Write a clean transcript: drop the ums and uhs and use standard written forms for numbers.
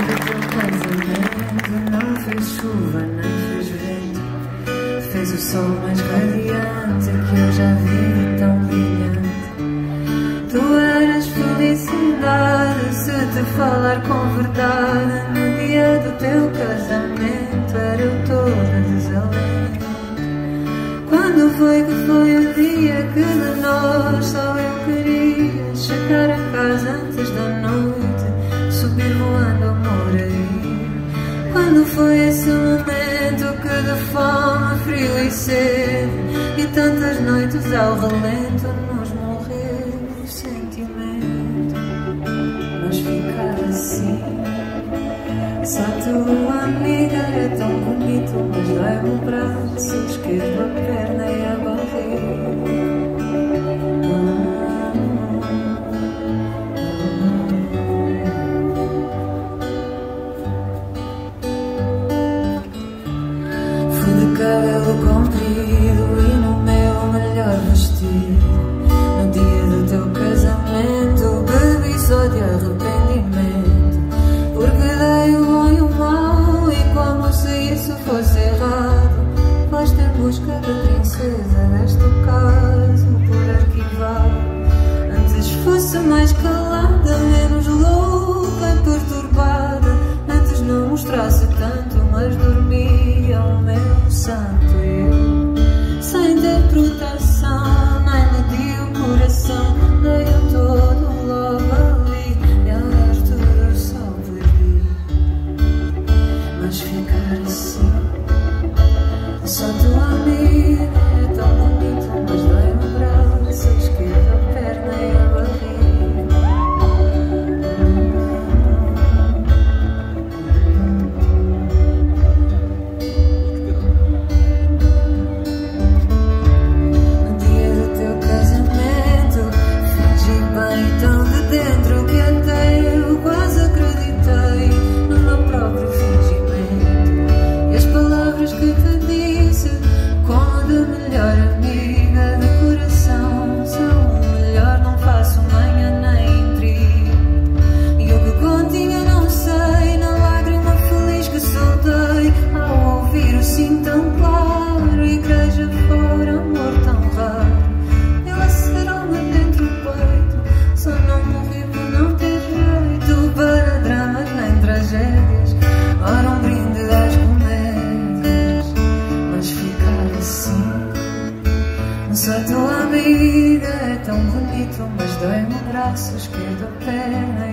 do teu casamento não fez chuva nem fez vento, fez o sol mais radiante que eu já vi tão brilhante. Tu eras felicidade se te falar com verdade. No dia do teu casamento era eu toda desalento. Quando foi que foi o dia que de nós só eu queria chegar a casa antes da noite, subir voando amor aí? Quando foi esse momento que de fome, frio e sede e tantas noites ao relento nos morreu o sentimento? Mas ficar assim, só tua amiga é tão bonito, mas dói-me o braço esquerdo, a perna e a barriga. Fui de cabelo comprido e no meu melhor vestido. No dia do teu casamento bebi só de arrependimento, porque dei o bom e o mau, e como se isso fosse errado. Foste em busca da princesa deste caso por arquivar. Antes fosse mais calada, menos louca e perturbada. Antes não mostrasse tanto, mas dormia o meu santo eu. Sem ter proteção, nem me di o coração. Dei-o todo logo ali, e ao resto eu só perdi. Mas ficar assim, só tua amiga é tão bonito, mas dói-me o braço esquerdo, a perna e a barriga. No dia do teu casamento fingi bem tão de dentro que até eu quase acreditei no meu próprio fingimento. E as palavras que te disse como de melhor amiga de coração são o melhor, não faço manhã nem intrigo. E o que continha não sei, na lágrima feliz que soltei ao ouvir o sim tão claro, igreja fora, amor tão raro. Eu acerou-me dentro do peito, só não morri por não ter jeito para dramas nem tragédias. Ora um brinde às comédias, mas ficar assim. Só tua amiga é tão bonito, mas dói-me o braço esquerdo, a perna